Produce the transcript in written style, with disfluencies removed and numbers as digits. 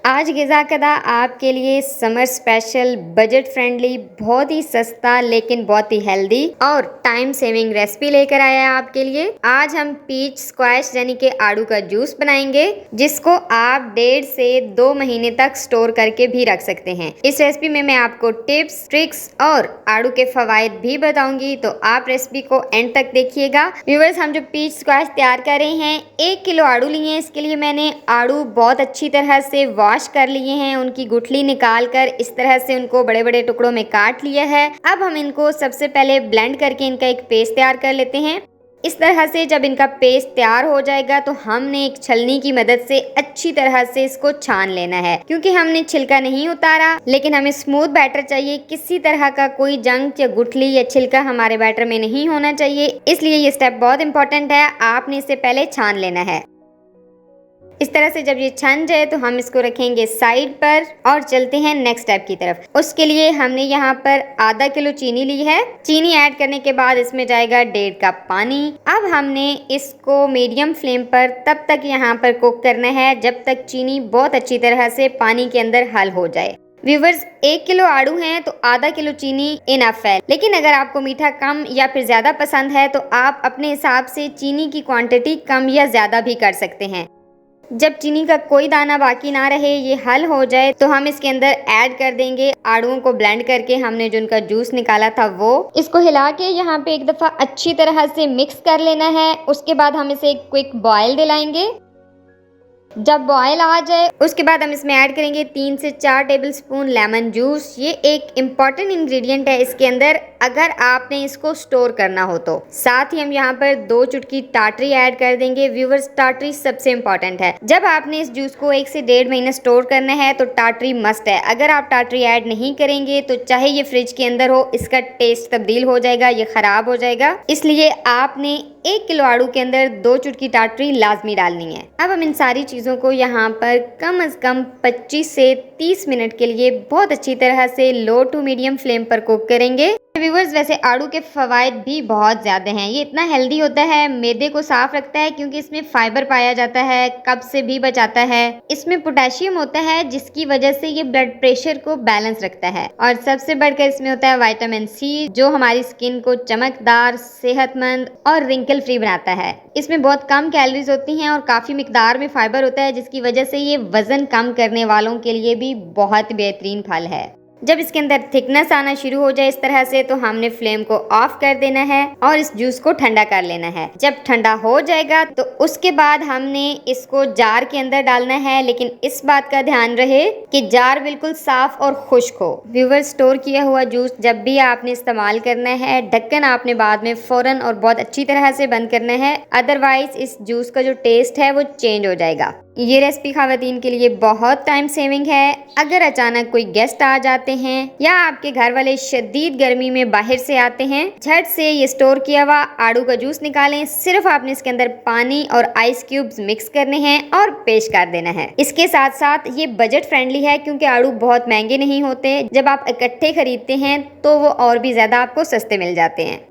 आज ग़िज़ा-क़दा आपके लिए समर स्पेशल बजट फ्रेंडली बहुत ही सस्ता लेकिन बहुत ही हेल्दी और टाइम सेविंग रेसिपी लेकर आया है आपके लिए। आज हम पीच स्क्वैश यानी कि आड़ू का जूस बनाएंगे जिसको आप 1.5 से 2 महीने तक स्टोर करके भी रख सकते हैं। इस रेसिपी में मैं आपको टिप्स ट्रिक्स और आड़ू के फवायद भी बताऊंगी, तो आप रेसिपी को एंड तक देखिएगा। व्यूअर्स, हम जो पीच स्क्वैश तैयार कर रहे हैं 1 किलो आड़ू लिए हैं। इसके लिए मैंने आड़ू बहुत अच्छी तरह से वॉश कर लिए हैं, उनकी गुठली निकाल कर इस तरह से उनको बड़े बड़े टुकड़ों में काट लिया है। अब हम इनको सबसे पहले ब्लेंड करके इनका एक पेस्ट तैयार कर लेते हैं। इस तरह से जब इनका पेस्ट तैयार हो जाएगा तो हमने एक छलनी की मदद से अच्छी तरह से इसको छान लेना है, क्योंकि हमने छिलका नहीं उतारा लेकिन हमें स्मूथ बैटर चाहिए। किसी तरह का कोई जंक या गुठली या छिलका हमारे बैटर में नहीं होना चाहिए, इसलिए ये स्टेप बहुत इंपॉर्टेंट है। आपने इसे पहले छान लेना है। इस तरह से जब ये छन जाए तो हम इसको रखेंगे साइड पर और चलते हैं नेक्स्ट स्टेप की तरफ। उसके लिए हमने यहाँ पर आधा किलो चीनी ली है। चीनी ऐड करने के बाद इसमें जाएगा 1.5 कप पानी। अब हमने इसको मीडियम फ्लेम पर तब तक यहाँ पर कुक करना है जब तक चीनी बहुत अच्छी तरह से पानी के अंदर हल हो जाए। व्यूवर्स, 1 किलो आड़ू हैं तो आधा किलो चीनी इनफ है, लेकिन अगर आपको मीठा कम या फिर ज़्यादा पसंद है तो आप अपने हिसाब से चीनी की क्वांटिटी कम या ज़्यादा भी कर सकते हैं। जब चीनी का कोई दाना बाकी ना रहे, ये हल हो जाए, तो हम इसके अंदर ऐड कर देंगे आड़ूओं को ब्लेंड करके हमने जो उनका जूस निकाला था वो। इसको हिला के यहाँ पे एक दफ़ा अच्छी तरह से मिक्स कर लेना है। उसके बाद हम इसे एक क्विक बॉयल दिलाएंगे। जब बॉयल आ जाए उसके बाद हम इसमें ऐड करेंगे 3 से 4 टेबलस्पून लेमन जूस। ये एक इम्पॉर्टेंट इंग्रेडिएंट है इसके अंदर, अगर आपने इसको स्टोर करना हो तो। साथ ही हम यहाँ पर 2 चुटकी टाटरी ऐड कर देंगे। व्यूवर्स, टाटरी सबसे इम्पॉर्टेंट है। जब आपने इस जूस को 1 से 1.5 महीने स्टोर करना है तो टाटरी मस्ट है। अगर आप टाटरी ऐड नहीं करेंगे तो चाहे ये फ्रिज के अंदर हो, इसका टेस्ट तब्दील हो जाएगा, ये खराब हो जाएगा। इसलिए आपने 1 किलो आड़ू के अंदर 2 चुटकी टाटरी लाजमी डालनी है। अब हम इन सारी चीज़ों को यहाँ पर कम से कम 25 से 30 मिनट के लिए बहुत अच्छी तरह से लो टू मीडियम फ्लेम पर कुक करेंगे। व्यूवर्स, वैसे आड़ू के फवायद भी बहुत ज़्यादा हैं। ये इतना हेल्दी होता है, मैदे को साफ रखता है क्योंकि इसमें फाइबर पाया जाता है, कब्ज से भी बचाता है। इसमें पोटेशियम होता है जिसकी वजह से ये ब्लड प्रेशर को बैलेंस रखता है, और सबसे बढ़कर इसमें होता है विटामिन सी जो हमारी स्किन को चमकदार, सेहतमंद और रिंकल फ्री बनाता है। इसमें बहुत कम कैलोरीज होती हैं और काफ़ी मिकदार में फाइबर होता है, जिसकी वजह से ये वज़न कम करने वालों के लिए भी बहुत बेहतरीन फल है। जब इसके अंदर थिकनेस आना शुरू हो जाए इस तरह से, तो हमने फ्लेम को ऑफ कर देना है और इस जूस को ठंडा कर लेना है। जब ठंडा हो जाएगा तो उसके बाद हमने इसको जार के अंदर डालना है, लेकिन इस बात का ध्यान रहे कि जार बिल्कुल साफ और खुश्क हो। व्यूअर, स्टोर किया हुआ जूस जब भी आपने इस्तेमाल करना है, ढक्कन आपने बाद में फौरन और बहुत अच्छी तरह से बंद करना है, अदरवाइज इस जूस का जो टेस्ट है वो चेंज हो जाएगा। ये रेसिपी खवातीन के लिए बहुत टाइम सेविंग है। अगर अचानक कोई गेस्ट आ जाते हैं या आपके घर वाले शदीद गर्मी में बाहर से आते हैं, झट से ये स्टोर किया हुआ आड़ू का जूस निकालें। सिर्फ आपने इसके अंदर पानी और आइस क्यूब्स मिक्स करने हैं और पेश कर देना है। इसके साथ साथ ये बजट फ्रेंडली है क्योंकि आड़ू बहुत महंगे नहीं होते। जब आप इकट्ठे खरीदते हैं तो वो और भी ज्यादा आपको सस्ते मिल जाते हैं।